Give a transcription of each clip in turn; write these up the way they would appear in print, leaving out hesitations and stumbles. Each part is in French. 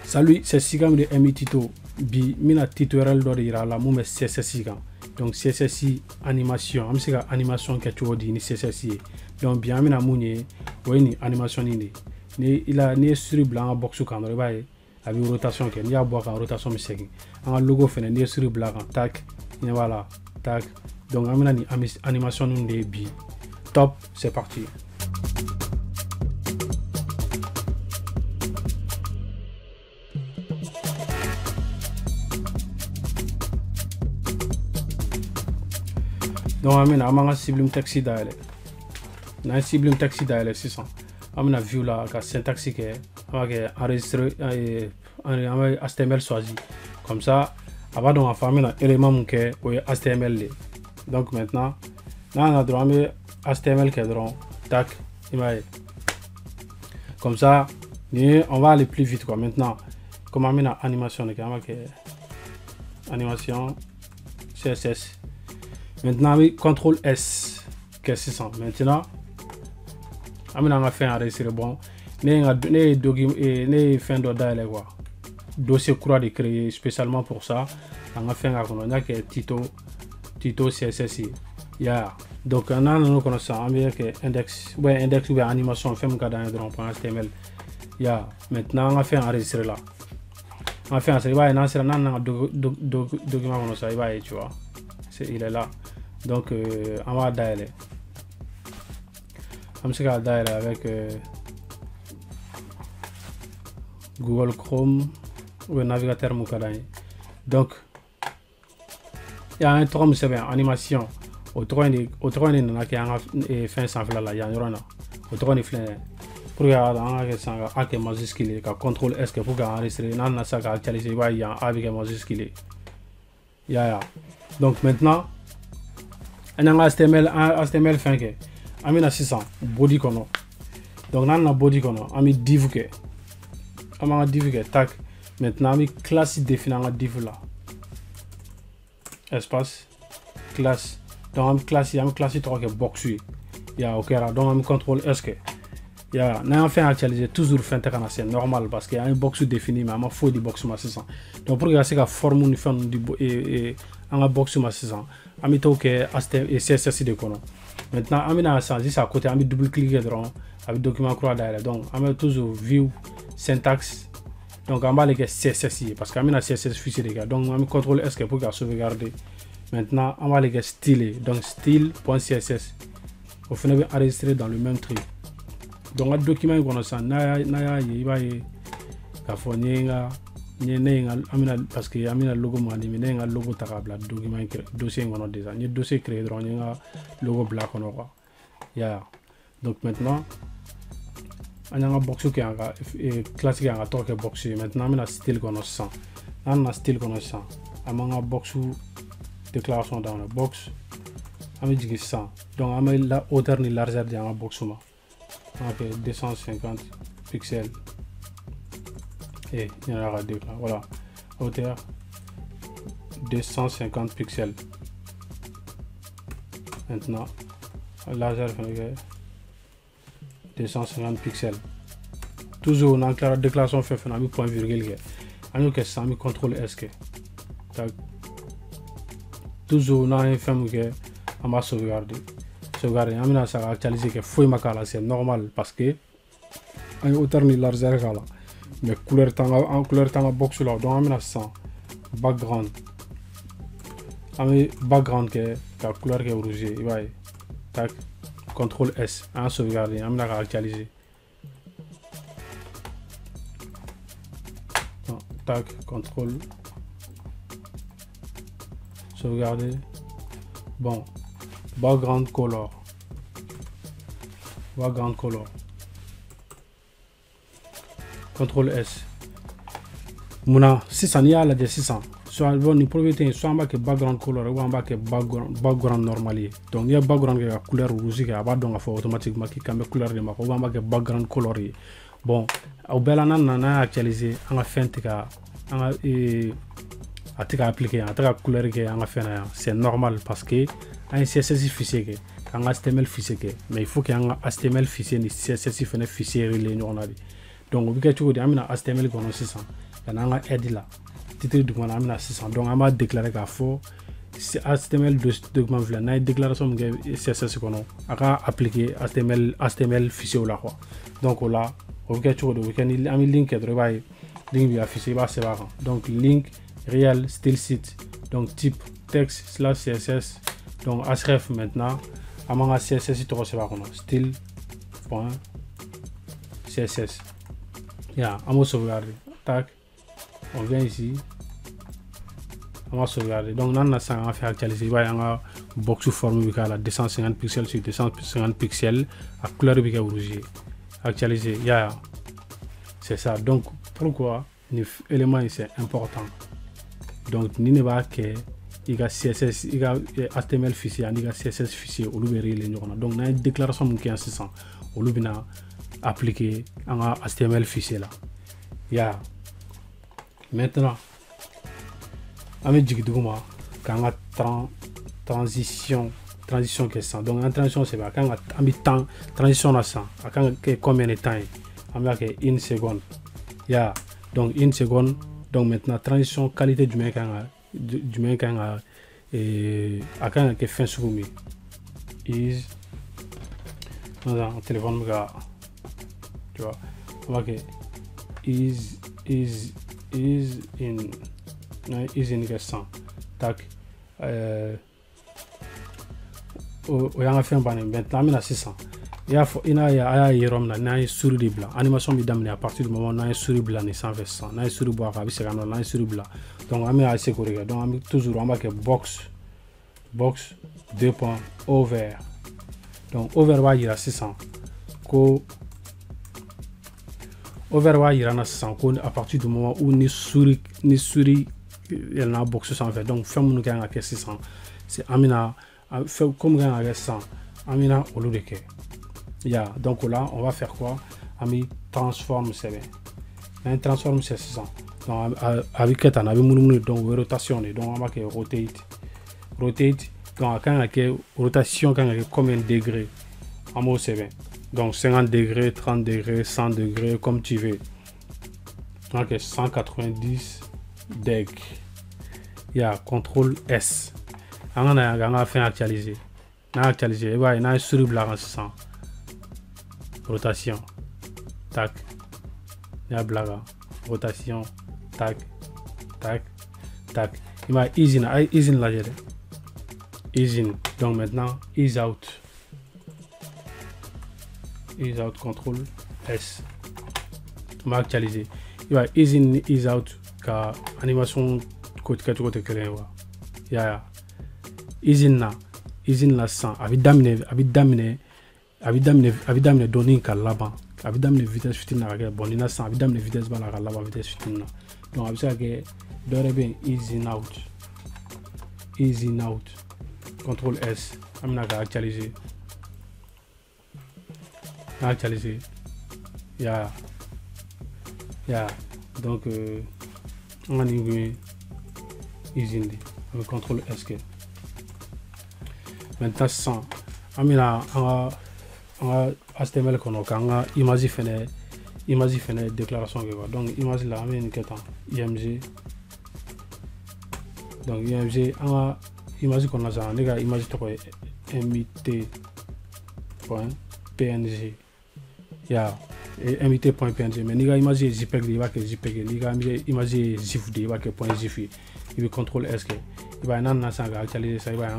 Salut, c'est Sigam de MI Tito. Bi mina tutoriel do ira la mu me CSS kan. Donc CSS animation, am sika animation ke to di ni CSS. Donc bien mina munye ni animation ni ila ni sur blanc box kan do baye abi rotation ke ni a bo kan rotation mi seki. An logo fene ni sur blanc kan tac, ni voilà, tac. Donc amina ni animation ni bi. Top, c'est parti. Donc amina amanga Sublime Text d'aile. Na Sublime Text d'aile 600. Amina view la ka syntaxe ke amake enregistrer en HTML choisi. Comme ça, avant donc famille élément que HTML. Donc maintenant, là on a droit à HTML qui est droit. Tac, image. Comme ça, on va aller plus vite quoi. Maintenant, comme on a animation animation CSS. Maintenant, oui, CTRL S, qu'est-ce que c'est ça? Maintenant, on a fait un enregistrer bon. Né fin de d'aller quoi. Dossier croix de créer spécialement pour ça. On a fait un Tito CSS. Yeah. Donc on a nous connaissons avec index ou animation fait mon cas dans HTML. Yeah. Maintenant on a fait enregistrer là. On a fait un document comme ça, tu vois. Il est là. Donc on va dialer. On va dialer avec Google Chrome ou navigateur Moukadani. Donc il y a un trom c'est bien animation au train de qui a fin sans là il y a un au train de fleur pour regarder avec majuscule contrôle S que pour enregistrer nan ça actualiser il y a avec majuscule ya. Donc maintenant on a HTML fin que amina 600 body kono. Donc nan body kono ami div que amana div que tac. Maintenant ami classe définit en div là espace classe. Donc classe trop que box oui. Ya OK là donc on contrôle S que ya n'a fait actualiser toujours fin c'est normal parce qu'il y a un box défini mais il faut du box ma 600. Donc pour que ça forme une fin du en box ma 600 ami to que HTML CSS de kono. Maintenant ami na ça juste à côté ami double cliquer dedans avec document croix derrière. Donc ami toujours view syntaxe. Donc on va les CSS parce qu'on a CSS fichier les gars. Donc on va contrôle S pour sauvegarder. Maintenant on va les styler. Donc style.css. Au final enregistrer dans le même truc. Donc un document qu'on a ça na il va y parce que amina logo mandi mais un logo takabla document dossier qu'on a déjà. Ni dossier créé dans un logo black on quoi. Ya. Donc maintenant on a un box qui est classique en torque box. Maintenant on a style qu'on a ça. On a style qu'on a ça. On a un box déclaration dans le box. On a dit ça. Donc on a la hauteur ni largeur de un box là. OK 250 pixels. Et il y en aura deux là. Voilà. Hauteur 250 pixels. Maintenant largeur 250 pixels. Toujours dans la déclaration fait un point virgule. On a ça mi contrôle S que. Toujours dans un film que on va sauvegarder. Sauvegarder. On a ça actualiser que faut makala c'est normal parce que on hauteur ni largeur là. Mais couleur en couleur dans box là. Donc on a ça background. On background que la couleur qui est rouge. Il va tac. CTRL S, en sauvegarder, on a actualisé. Tac, CTRL sauvegarder. Bon, background color. CTRL S. Mouna 600 il y a la de 600. Soit bon ni propriété soit en que background color ou en que background normal. Donc il y a background qui a couleur rouge qui a pas donc faut automatiquement qui cambe couleur de ma ou en que background color. Bon au belana na actualiser en fin tika en atika appliquer atika couleur qui en fin c'est normal parce que un CSS fichier que en HTML fichier que mais il faut qu'il y ait un HTML fichier ni CSS fichier relais on a dit. Donc vous que tu dis amina HTML qu'on 600 on a aide là titre document on a 600 donc on va déclarer qu'à faux HTML document là na déclaration de CSS qu'on a appliquer HTML fichier là quoi donc là on va toujours de week-end il a mis link et travail link bi affiché ba c'est pas donc link real style site donc type texte / CSS donc href maintenant amanga CSS to c'est pas style point CSS on va sauvegarder tac on vient ici on va sauvegarder donc on a ça on va faire actualiser va un box forme bi la 250 pixels sur 250 pixels à couleur bi rouge actualiser c'est ça donc pourquoi l'élément c'est important donc ni ne va que il y a CSS il y a HTML fichier il y a CSS fichier au lieu de donc on a une déclaration qui est 600 au lieu de appliquer un HTML fichier là maintenant avec Jigduma quand on transition que ça donc en transition c'est pas quand on met temps transition là ça quand combien de temps on met que 1 seconde donc 1 seconde donc maintenant transition qualité du mec et à quand que fin soumis is dans téléphone tu vois on va que is in question tac on a fait un ban maintenant on a 600 il y a yérom na souris blanc animation bi damné à partir du moment où on a souris blanc ni 120 na souris bois ka bi c'est quand on a souris blanc donc on a assez corrigé donc on toujours on va que box 2 points over donc over va ir à 600 ko over va ir à 600 ko à partir du moment où ni souris elle n'a box 120 donc ferme nous gagne à 600 c'est amina fait comme gagne à 100 amina au lieu de que donc là on va faire quoi ami transforme c'est bien un transforme c'est 600 donc avec que on avait mon donc rotation donc on va que rotate donc quand il rotation quand il combien de degrés en mot c'est bien donc 50 degrés 30 degrés 100 degrés comme tu veux donc 190 degrés contrôle S on a fait actualiser il va y sur blanc 600 rotation tac il y a blague rotation tac il va easy là easy donc maintenant ease out contrôle S on va actualiser il va ease out car animation côté clair easy là sans avec daminer donner qu'à là-bas avec daminer vitesse fitin na bon ina sans avec daminer vitesse bala là-bas vitesse fitin donc avec ça que doit bien easy out contrôle S amina actualiser donc on a une easy avec contrôle S maintenant sans amina en HTML qu'on a image fait déclaration donc image là amène que temps img donc img en image qu'on a ça les gars image to mit.png mit.png mais les gars image jpeg il va que jpeg les gars image zip il va que point zip il va contrôle s il va nan ça actualiser ça il va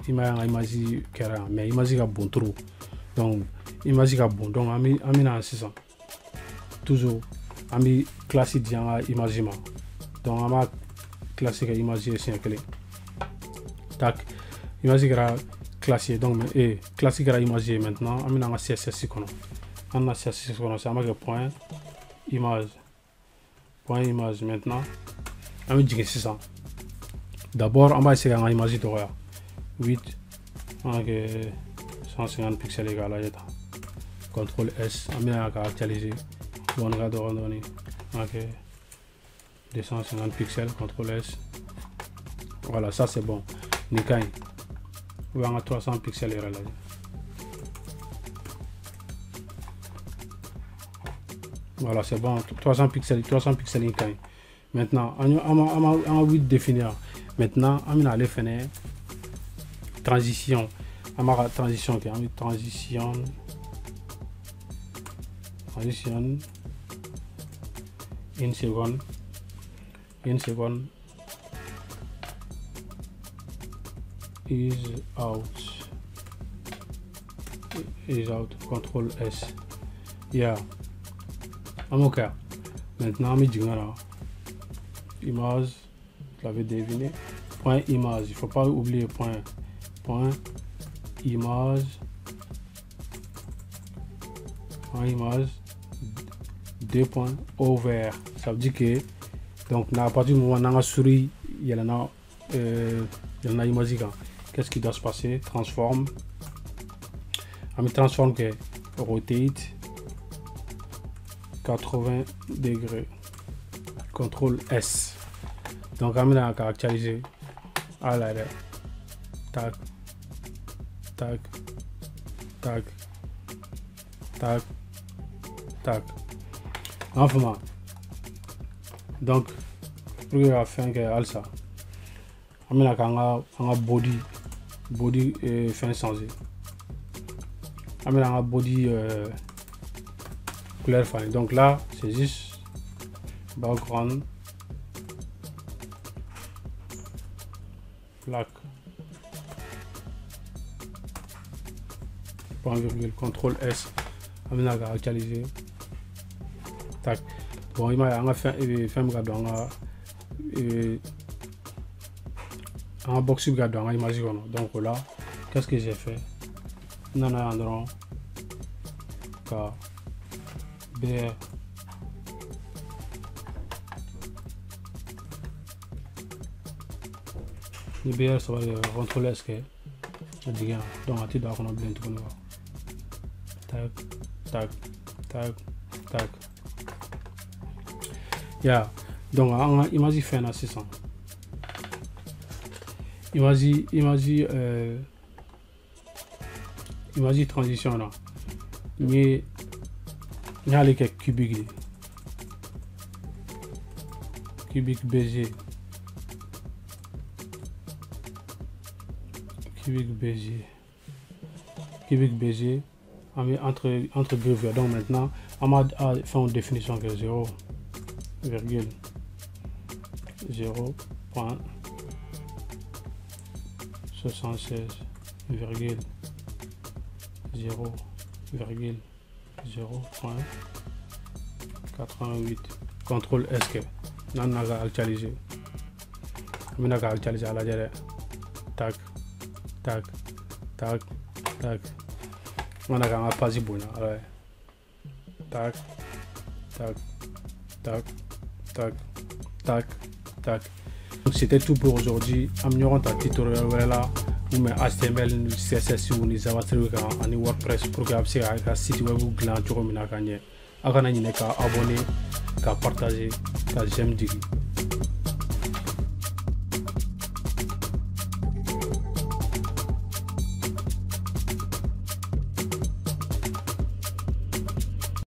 image kera mais image ga bon trop donc image ga bon donc ami na 600 toujours ami classique dianga image donc ama classique image c'est clé tac image ga classique donc classique ga image maintenant ami na CSS kono on a CSS kono ça ma point image maintenant ami jigi 600 d'abord on va essayer en image de 8 avec 150 pixels égal à contrôle S on a actualisé on va donner avec 250 pixels contrôle S voilà ça c'est bon nickel on va à 300 pixels là voilà c'est bon 300 pixels nickel maintenant on va définir maintenant on va aller faire transition transition une seconde is out contrôle S yeah ok maintenant on là image je l'avais deviné point image il faut pas oublier point image deux points over ça veut dire que donc à partir du moment où on a souris il y en a image qu'est-ce qui doit se passer transforme on transforme que rotate 80 degrés contrôle S donc on a caractérisé à l'arrêt tac tac tac tac tac enfin donc pour la fin que alsa on a un body fin changé on a un body couleur fan donc là c'est juste background black point virgule contrôle S on a actualisé tac bon il m'a fait un box dans un image donc là qu'est-ce que j'ai fait non non car BR le BR ça va contrôler ce que je dis donc tu dois qu'on a bien tout tac tac tac tac yeah donc on imagine faire un 600 imagine transition là mais il y a les cubiques BG cubique BG entre deux donc maintenant on va faire une définition que 0.76,0,88 contrôle S on a actualisé on a actualisé à la direct tac tac tac tac on a pas si bon ouais tac tac tac tac tac tac donc c'était tout pour aujourd'hui améliorer ta tutoriel voilà ou mais HTML CSS ou ni JavaScript en WordPress pour que vous ayez un site web ou gland tu remets à gagner à abonner à partager à j'aime dire